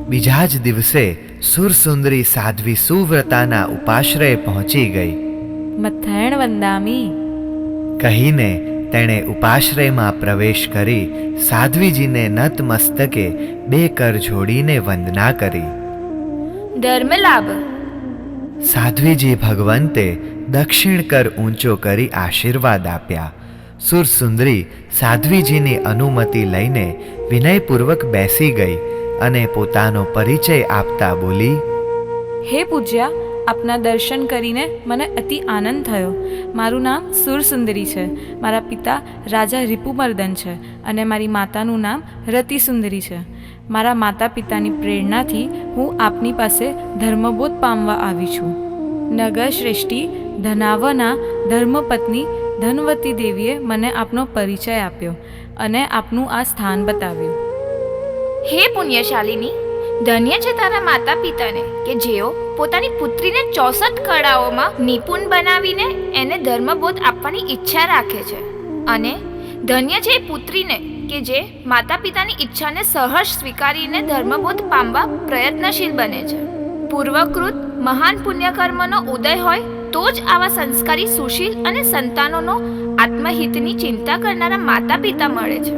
બીજા જ દિવસે સુરસુંદરી સાધ્વી સુવ્રતાના ઉપાશ્રયે પહોંચી ગઈ. મથાયણ વંદામી કહીને તેણે ઉપાશ્રયમાં પ્રવેશ કરી સાધ્વીજીને નતમસ્તકે 2 કર જોડીને વંદના કરી. ધર્મલાભ. સાધ્વીજી ભગવંતે દક્ષિણ કર ઊંચો કરી આશીર્વાદ આપ્યા. સુરસુંદરી સાધ્વીજીની અનુમતિ લઈને વિનયપૂર્વક બેસી ગઈ અને પોતાનો પરિચય આપતા બોલી, હે પૂજ્યા, આપના દર્શન કરીને મને અતિ આનંદ થયો. મારું નામ સુરસુંદરી છે. મારા પિતા રાજા રિપુમર્દન છે અને મારી માતાનું નામ રતિસુંદરી છે. મારા માતા પિતાની પ્રેરણાથી હું આપની પાસે ધર્મબોધ પામવા આવી છું. નગર શ્રેષ્ઠી ધનાવના ધર્મપત્ની ધનવતી દેવીએ મને આપનો પરિચય આપ્યો અને આપનું આ સ્થાન બતાવ્યું. હે પુણ્યશાલિની, ધન્ય છે તારા માતા પિતાને કે જેઓ પોતાની પુત્રીને 64 કળાઓમાં નિપુણ બનાવીને એને ધર્મબોધ આપવાની ઈચ્છા રાખે છે. અને ધન્ય છે એ પુત્રીને કે જે માતા પિતાની ઈચ્છાને સહર્ષ સ્વીકારીને ધર્મબોધ પામવા પ્રયત્નશીલ બને છે. પૂર્વકૃત મહાન પુણ્યકર્મનો ઉદય હોય તો જ આવા સંસ્કારી, સુશીલ અને સંતાનોનો આત્મહિતની ચિંતા કરનારા માતા પિતા મળે છે.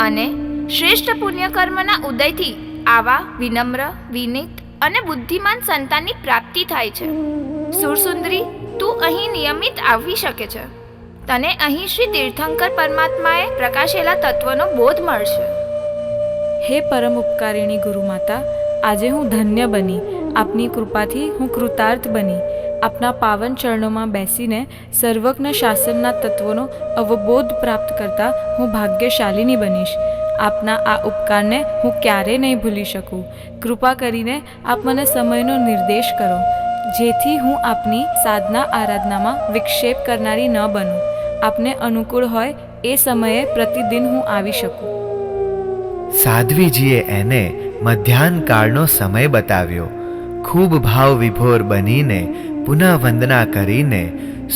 અને શ્રેષ્ઠ પુણ્યકર્મના ઉદયથી આવા વિનમ્ર, વિનીત અને બુદ્ધિમાન સંતાનની પ્રાપ્તિ થાય છે. સુરસુંદરી, તું અહીં નિયમિત આવી શકે છે. તને અહીં શ્રી તીર્થંકર પરમાત્માએ પ્રકાશેલા તત્વનો બોધ મળશે. હે પરમ ઉપકારિણી ગુરુમાતા, આજે હું ધન્ય બની. આપની કૃપાથી હું કૃતાર્થ બની. આપના પાવન ચરણોમાં બેસીને સર્વજ્ઞ શાસનના તત્વોનો અવબોધ પ્રાપ્ત કરતા હું ભાગ્યશાલિની બનીશ. આપના આ ઉપકારને હું ક્યારેય નહીં ભૂલી શકું. કૃપા કરીને આપ મને સમયનો નિર્દેશ કરો, જેથી હું આપની સાધના આરાધનામાં વિક્ષેપ કરનારી ન બનું. આપને અનુકૂળ હોય એ સમયે પ્રતિદિન હું આવી શકું. સાધ્વીજીએ એને મધ્યાહન કાળનો સમય બતાવ્યો. ખૂબ ભાવ વિભોર બનીને પુનઃ વંદના કરીને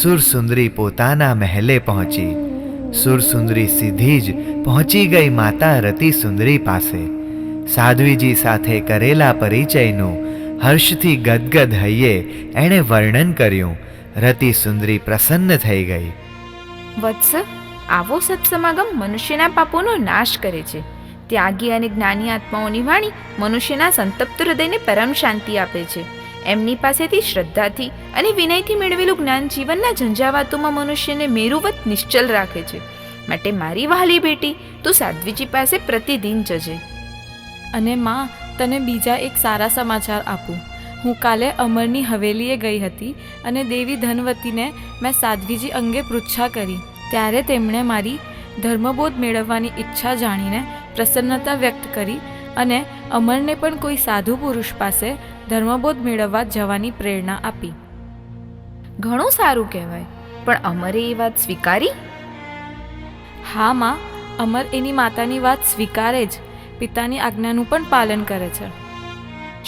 સુરસુંદરી પોતાના મહેલે પહોંચી. સુરસુંદરી સીધી જ પહોંચી ગઈ માતા રતિસુંદરી પાસે. સાધ્વીજી સાથે કરેલા પરિચયનું હર્ષથી ગદગદ હૈયે એણે વર્ણન કર્યું. રતિસુંદરી પ્રસન્ન થઈ ગઈ. વત્સ, આવો સત્સમાગમ મનુષ્યના પાપોનો નાશ કરે છે. ત્યાગી અને જ્ઞાની આત્માઓની વાણી મનુષ્યના સંતપ્ત હૃદયને પરમ શાંતિ આપે છે. એમની પાસેથી શ્રદ્ધાથી અને વિનયથી મેળવેલું જ્ઞાન જીવનના ઝંઝાવાતોમાં મનુષ્યને મેરુવત નિશ્ચલ રાખે છે. માટે મારી વહાલી બેટી, તું સાધ્વીજી પાસે પ્રતિદિન જજે. અને માં, તને બીજા એક સારા સમાચાર આપું. હું કાલે અમરની હવેલીએ ગઈ હતી અને દેવી ધનવતીને મેં સાધ્વીજી અંગે પૃચ્છા કરી. ત્યારે તેમણે મારી ધર્મબોધ મેળવવાની ઈચ્છા જાણીને પ્રસન્નતા વ્યક્ત કરી અને અમરને પણ કોઈ સાધુ પુરુષ પાસે ધર્મબોધ મેળવવા જવાની પ્રેરણા આપી. ઘણું સારું કહેવાય. પણ અમરે એ વાત સ્વીકારી? હા માં, અમર એની માતાની વાત સ્વીકારે જ. પિતાની આજ્ઞાનું પણ પાલન કરે છે.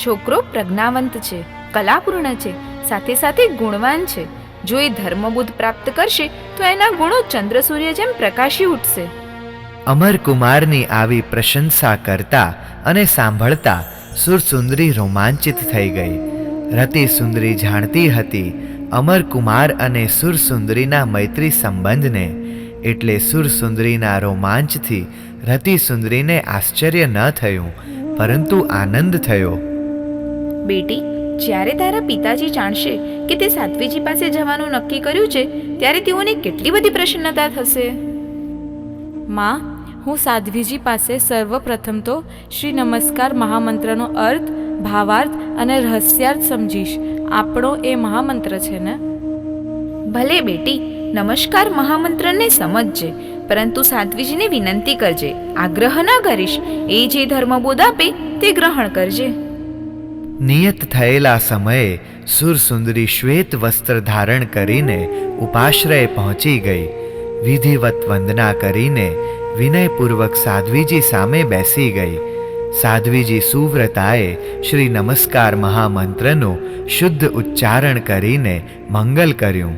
છોકરો પ્રજ્ઞાવંત છે, કલાપૂર્ણ છે, સાથે સાથે ગુણવાન છે. જો એ ધર્મબોધ પ્રાપ્ત કરશે તો એના ગુણો ચંદ્ર સૂર્ય જેમ પ્રકાશી ઉઠશે. અમરકુમારની આવી પ્રશંસા કરતા અને સાંભળતા સુરસુંદરી રોમાંચિત થઈ ગઈ. રતિસુંદરી જાણતી હતી અમરકુમાર અને સુરસુંદરીના મૈત્રી સંબંધને. એટલે સુરસુંદરીના રોમાંચથી રતિસુંદરીને આશ્ચર્ય ન થયું, પરંતુ આનંદ થયો. બેટી, જ્યારે તારા પિતાજી જાણશે કે તે સાધ્વીજી પાસે જવાનું નક્કી કર્યું છે, ત્યારે તેઓને કેટલી બધી પ્રસન્નતા થશે. માં, હું સાધ્વીજી પાસે સર્વપ્રથમ તો શ્રી નમસ્કાર મહામંત્રનો અર્થ, ભાવાર્થ અને રહસ્યાર્થ સમજીશ. આપણો એ મહામંત્ર છે ને? ભલે બેટી, નમસ્કાર મહામંત્રને સમજજે, પરંતુ સાધ્વીજીને વિનંતી કરજે. આગ્રહ ન કરીશ. એ જે ધર્મબોધ આપે તે ગ્રહણ કરજે. નિયત થયેલા સમયે સુરસુંદરી શ્વેત વસ્ત્ર ધારણ કરીને ઉપાશ્રયે પહોંચી ગઈ. વિધિવત વંદના કરીને વિનયપૂર્વક સાધ્વીજી સામે બેસી ગઈ. સાધ્વીજી સુવ્રતાએ શ્રી નમસ્કાર મહામંત્રનું શુદ્ધ ઉચ્ચારણ કરીને મંગલ કર્યું.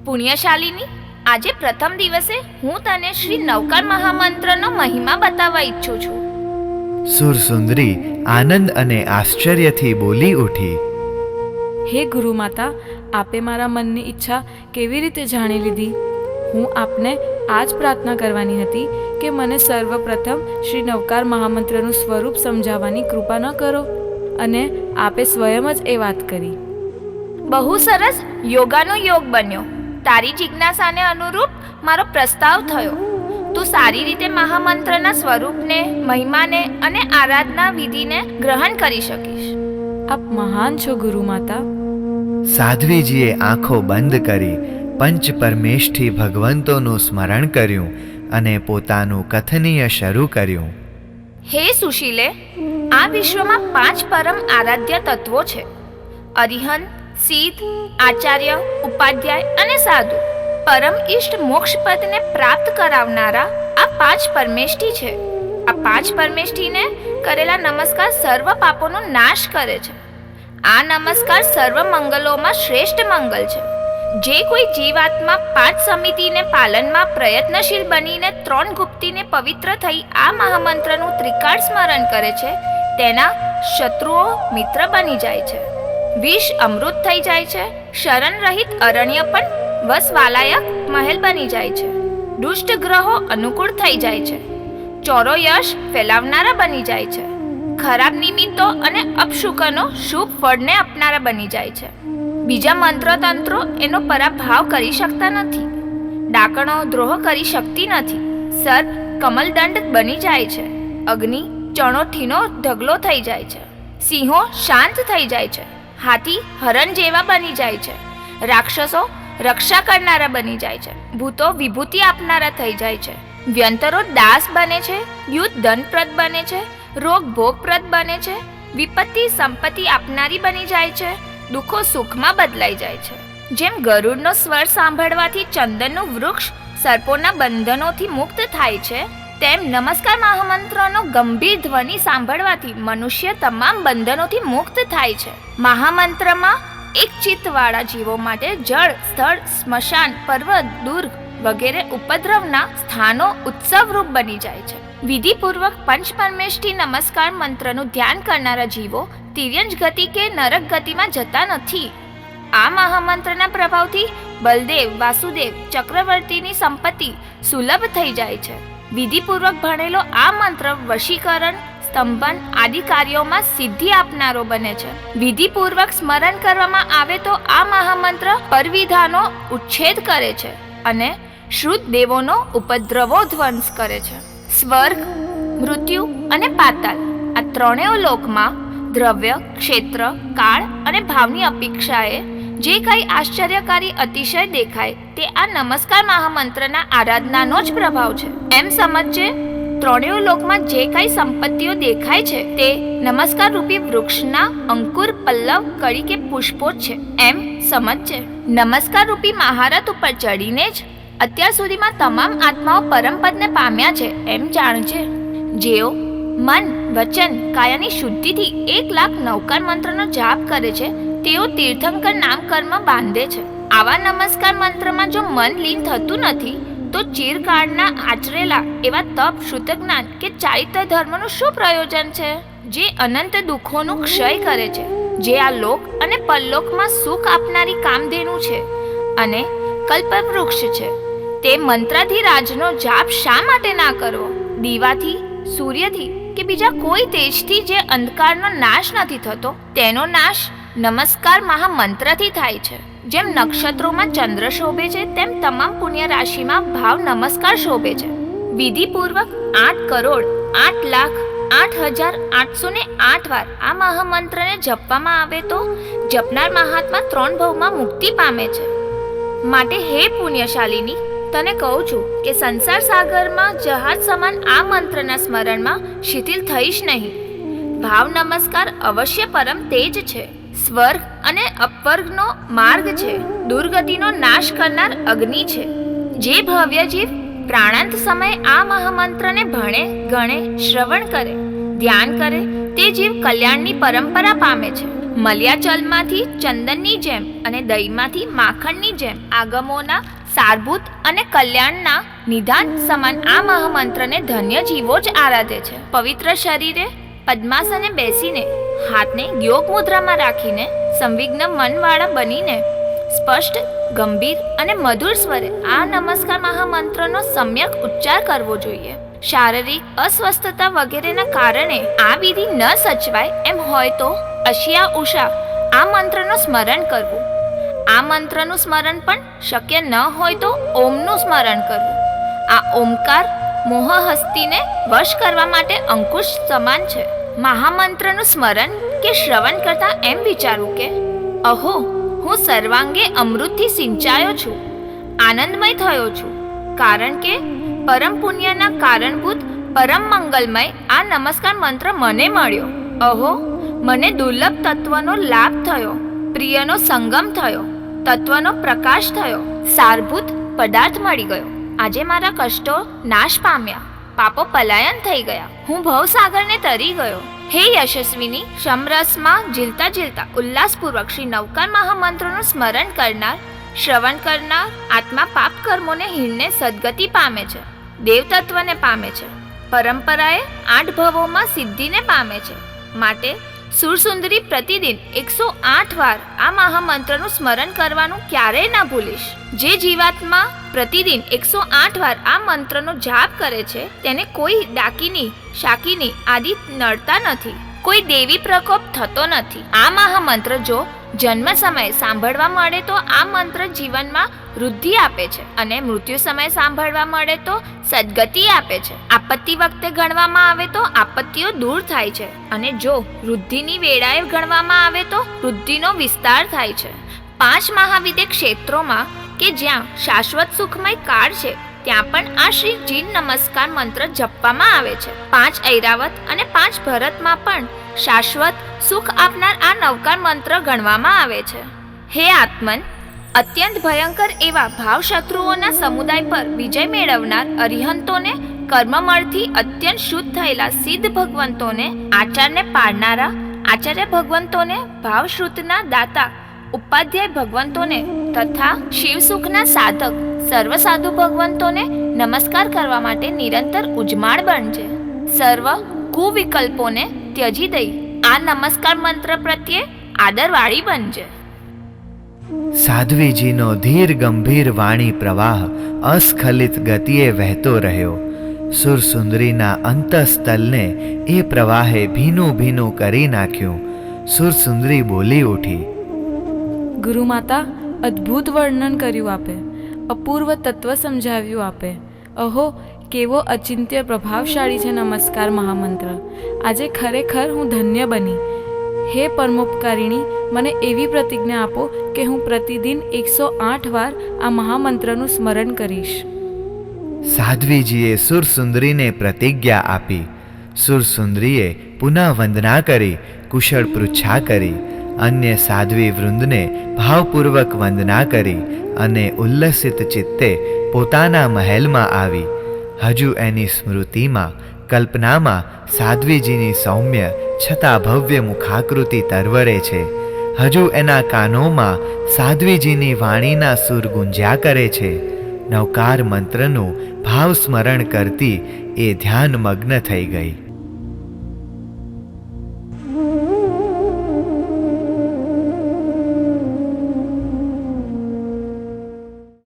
પુણ્યશાલિની, આજે પ્રથમ દિવસે હું તને શ્રી નવકાર મહામંત્રનો મહિમા બતાવવા ઈચ્છું છું. સુરસુંદરી આનંદ અને આશ્ચર્યથી બોલી ઉઠી. હે ગુરુમાતા, આપે મારા મનની ઈચ્છા કેવી રીતે જાણી લીધી? હું આપને આ જ પ્રાર્થના કરવાની હતી કે મને સર્વપ્રથમ શ્રી નવકાર મહામંત્રનું સ્વરૂપ સમજાવવાની કૃપા ન કરો, અને આપે સ્વયં જ એ વાત કરી. બહુ સરસ યોગાનો યોગ બન્યો. તારી જિજ્ઞાસાને અનુરૂપ મારો પ્રસ્તાવ થયો. તું સારી રીતે મહામંત્રના સ્વરૂપને, મહિમાને અને આરાધના વિધિને ગ્રહણ કરી શકીશ. આપ મહાન છો ગુરુમાતા. સાધ્વીજીએ આંખો બંધ કરી પંચ પરમેષ્ઠી ભગવંતોનું સ્મરણ કર્યું અને પોતાનું કથનીય શરૂ કર્યું. હે સુશીલે, આ વિશ્વમાં 5 પરમ આરાધ્ય તત્વો છે: અરિહંત, સિદ્ધ, આચાર્ય, ઉપાધ્યાય અને સાધુ. પરમ ઈષ્ટ મોક્ષ પદને પ્રાપ્ત કરાવનારા આ 5 પરમેષ્ઠી છે. આ 5 પરમેષ્ઠીને કરેલા નમસ્કાર સર્વ પાપોનો નાશ કરે છે. આ નમસ્કાર સર્વ મંગલોમાં શ્રેષ્ઠ મંગલ છે. જે કોઈ જીવાત્મા 5 સમિતિને પાલનમાં પ્રયત્નશીલ બનીને 3 ગુપ્તીને પવિત્ર થઈ આ મહામંત્રનું ત્રિકાળ સ્મરણ કરે છે, તેના શત્રુઓ મિત્ર બની જાય છે, વિષ અમૃત થઈ જાય છે, શરણ રહિત અરણ્ય પણ વસવાલાયક મહેલ બની જાય છે, દુષ્ટ ગ્રહો અનુકૂળ થઈ જાય છે, ચોરો યશ ફેલાવનારા બની જાય છે, ખરાબ નિમિત્તો અને અપશુકનો શુભ ફળને આપનારા બની જાય છે. બીજા મંત્ર તંત્રો એનો પરાભાવ કરી શકતા નથી. ડાકણો દ્રોહ કરી શકતી નથી. સર્પ કમલદંડ બની જાય છે. અગ્નિ ચણોઠીનો ઢગલો થઈ જાય છે. સિંહો શાંત થઈ જાય છે. હાથી હરણ જેવા બની જાય છે. રાક્ષસો રક્ષા કરનારા બની જાય છે. ભૂતો વિભૂતિ આપનારા થઈ જાય છે. વ્યંતરો દાસ બને છે. યુદ્ધ ધનપ્રદ બને છે. રોગ ભોગપ્રદ બને છે. વિપત્તિ સંપત્તિ આપનારી બની જાય છે. દુઃખો સુખમાં બદલાઈ જાય છે. જેમ ગરુડનો સ્વર સાંભળવાથી ચંદનનું વૃક્ષ સર્પોના બંધનોથી મુક્ત થાય છે, તેમ નમસ્કાર મહામંત્રનો ગંભીર ધ્વનિ સાંભળવાથી મનુષ્ય તમામ બંધનોથી મુક્ત થાય છે. મહામંત્રમાં એક ચિત્તવાળા જીવો માટે જળ, સ્થળ, સ્મશાન, પર્વત, દુર્ગ વગેરે ઉપદ્રવના સ્થાનો ઉત્સવરૂપ બની જાય છે. વિધિપૂર્વક પંચપરમેષ્ઠી નમસ્કાર મંત્રનું ધ્યાન કરનારા જીવો તિર્યંજ ગતિ કે નરક ગતિમાં જતા નથી. આ મહામંત્રના પ્રભાવથી બલદેવ, વાસુદેવ, ચક્રવર્તીની સંપત્તિ સુલભ થઈ જાય છે. વિધિપૂર્વક ભણેલો આ મંત્ર વશીકરણ, સ્તંભન આદિ કાર્યોમાં સિદ્ધિ આપનારો બને છે. વિધિપૂર્વક સ્મરણ કરવામાં આવે તો આ મહામંત્ર પરવિધાનો ઉચ્છેદ કરે છે અને શ્રુત દેવોનો ઉપદ્રવો ધ્વંસ કરે છે. સ્વર્ગ, મૃત્યુ અને પાતાલ આ ત્રણેય લોકમાં દ્રવ્ય, ક્ષેત્ર, કાળ અને ભાવની અપેક્ષાએ જે કંઈ આશ્ચર્યકારી અતિશય દેખાય તે આ નમસ્કાર મહામંત્રના આરાધનાનો જ પ્રભાવ છે. એમ સમજજે, ત્રણેય લોકમાં જે કંઈ સંપત્તિઓ દેખાય છે તે નમસ્કાર રૂપી વૃક્ષના અંકુર, પલ્લવ, કળી કે પુષ્પો છે. એમ સમજજે. નમસ્કાર રૂપી મહારથ ઉપર ચડીને જ અત્યાર સુધીમાં તમામ આત્માઓ પરમપદને પામ્યા છે એમ જાણજે. જેઓ મન, વચન, કાયાની શુદ્ધિથી 1,00,000 નવકાર મંત્રનો જાપ કરે છે, તેઓ તીર્થંકર નામ કર્મ બાંધે છે. આવા નમસ્કાર મંત્રમાં જો મન લીન થતું નથી તો ચિરકાળના આચરેલા એવા તપ, શ્રુતજ્ઞાન કે ચારિત્ર ધર્મનું શું પ્રયોજન છે? જે અનંત દુઃખોનું ક્ષય કરે છે, જે આ લોક અને પરલોકમાં સુખ આપનારી કામધેનુ છે અને કલ્પવૃક્ષ છે, તે મંત્રાધિરાજનો જાપ શા માટે ના કરવો? દીવાથી, સૂર્યથી કે બીજા કોઈ તેજથી જે અંધકારનો નાશ નથી થતો, તેનો નાશ નમસ્કાર મહામંત્રથી થાય છે. જેમ નક્ષત્રોમાં ચંદ્ર શોભે છે, તેમ તમામ પુણ્ય રાશિમાં ભાવ નમસ્કાર શોભે છે. વિધિપૂર્વક 8,08,08,808 વાર આ મહામંત્રને જપવામાં આવે તો જપનાર મહાત્મા 3 ભવમાં મુક્તિ પામે છે. માટે હે પુણ્યશાલિની, તને કહું છું કે સંસાર સાગરમાં જહાજ સમાન આ મંત્રના સ્મરણમાં શિથિલ થઈશ નહીં. ભાવ નમસ્કાર અવશ્ય પરમ તેજ છે. સ્વર્ગ અને અપવર્ગનો માર્ગ છે. દુર્ગતિનો નાશ કરનાર અગ્નિ છે. જે ભવ્ય જીવ પ્રાણાંત સમયે આ મહામંત્રને ભણે, ગણે, શ્રવણ કરે, ધ્યાન કરે, તે જીવ કલ્યાણની પરંપરા પામે છે. મલ્યાચલમાંથી ચંદનની જેમ અને દહીંમાંથી માખણની જેમ આગમોના સારભૂત અને કલ્યાણના નિદાન સમાન આ મહામંત્રને ધન્ય જીવો જ આરાધે છે. પવિત્ર શરીરે પદ્માસને બેસીને, હાથને યોગ મુદ્રામાં રાખીને, સંવિઘ્ન મનવાળા બનીને સ્પષ્ટ, ગંભીર અને મધુર સ્વરે આ નમસ્કાર મહામંત્રનો સમ્યક ઉચ્ચાર કરવો જોઈએ. શારીરિક અસ્વસ્થતા વગેરેના કારણે આ વિધિ ન સચવાય એમ હોય તો અશિયા ઉષા આ મંત્રનું સ્મરણ કરવું. આ મંત્રનું સ્મરણ પણ શક્ય ન હોય તો ઓમનું સ્મરણ કરવું. આ ઓમકાર મોહહસ્તીને વશ કરવા માટે અંકુશ સમાન છે. મહામંત્રનું સ્મરણ કે શ્રવણ કરતા એમ વિચારવું કે અહો, હું સર્વાંગે અમૃતથી સિંચાયો છું, આનંદમય થયો છું, કારણ કે પરમ પુણ્યના કારણભૂત પરમ મંગલમય આ નમસ્કાર મંત્ર મને મળ્યો. અહો, મને દુર્લભ તત્વનો લાભ થયો, પ્રિયનો સંગમ થયો, તત્વનો પ્રકાશ થયો, સારભૂત પદાર્થ મળી ગયો. આજે મારા કષ્ટો નાશ પામ્યા, પાપો પલાયન થઈ ગયા, હું ભવસાગરને તરી ગયો. હે યશસ્વીની, સમરસમાં ઝીલતા ઝીલતા ઉલ્લાસપૂર્વક શ્રી નવકાર મહામંત્રનું સ્મરણ કરનાર, શ્રવણ કરનાર આત્મા પાપ કર્મોને હીણને સદગતિ પામે છે, દેવતત્વને પામે છે, પરંપરાએ 8 ભવોમાં સિદ્ધિને પામે છે. માટે સુરસુંદરી પ્રતિદિન 108 વાર આ મહામંત્રનું સ્મરણ કરવાનું ક્યારેય ના ભૂલીશ. જે જીવાત્મા પ્રતિદિન 108 વાર આ મંત્રનો જાપ કરે છે તેને કોઈ ડાકીની, શાકીની આદિ નડતા નથી, કોઈ દેવી પ્રકોપ થતો નથી. આ મહામંત્ર જો જન્મ સમયે સાંભળવા મળે તો આ મંત્ર જીવનમાં વૃદ્ધિ આપે છે, અને મૃત્યુ સમયે સાંભળવા મળે તો સદગતિ આપે છે. આપત્તિ વખતે ગણવામાં આવે તો આપત્તિઓ દૂર થાય છે, અને જો વૃદ્ધિની વેળાએ ગણવામાં આવે તો વૃદ્ધિનો વિસ્તાર થાય છે. 5 મહાવિદ્ય ક્ષેત્રોમાં કે જ્યાં શાશ્વત સુખમય કાળ છે ત્યાં પણ આ શ્રી જીન નમસ્કાર મંત્ર જપવામાં આવે છે. 5 ઐરાવત અને 5 ભરતમાં પણ શાશ્વત સુખ આપનાર આ નવકાર મંત્ર ગણવામાં આવે છે. હે આત્મન, અત્યંત ભયંકર એવા ભાવશત્રુઓના સમુદાય પર વિજય મેળવનાર અરિહંતોને, કર્મમળથી અત્યંત શુદ્ધ થયેલા સિદ્ધ ભગવંતોને, આચારને પાડનારા આચાર્ય ભગવંતોને, ભાવશ્રુતના દાતા ઉપાધ્યાય ભગવંતોને તથા શિવસુખના સાધક સર્વ સાધુ ભગવંતોને નમસ્કાર કરવા માટે નિરંતર ઉજમાળ બનજે. સર્વ કુવિકલ્પોને ત્યજી દઈ આ નમસ્કાર મંત્ર પ્રત્યે આદરવાળી બનજે. સાધ્વીજીનો ધીર ગંભીર વાણી પ્રવાહ અસ્ખલિત ગતિએ વહેતો રહ્યો. સુરસુંદરીના અંતઃસ્થલને એ પ્રવાહે ભીનું ભીનું કરી નાખ્યું. સુરસુંદરી બોલી ઉઠી, ગુરુમાતા, અદ્ભુત વર્ણન કર્યું આપે, અપૂર્વ તત્વ સમજાવ્યું આપે. અહો, કેવો અચિંત્ય પ્રભાવશાળી છે નમસ્કાર મહામંત્ર. આજે ખરેખર હું ધન્ય બની. હે પરમોપકારિણી, મને એવી પ્રતિજ્ઞા આપો કે હું પ્રતિદિન 108 વાર આ મહામંત્રનું સ્મરણ કરીશ. સાધ્વીજીએ સુરસુંદરીને પ્રતિજ્ઞા આપી. સુરસુંદરીએ પુનઃ વંદના કરી, કુશળ પૃચ્છા કરી, અન્ય સાધ્વી વૃંદને ભાવપૂર્વક વંદના કરી અને ઉલ્લસિત ચિત્તે પોતાના મહેલમાં આવી. હજુ એની સ્મૃતિમાં, કલ્પનામાં સાધ્વીજીની સૌમ્ય છતાં ભવ્ય મુખાકૃતિ તરવરે છે. હજુ એના કાનોમાં સાધ્વીજીની વાણીના સૂર ગુંજ્યા કરે છે. નવકાર મંત્રનું ભાવ સ્મરણ કરતી એ ધ્યાનમગ્ન થઈ ગઈ.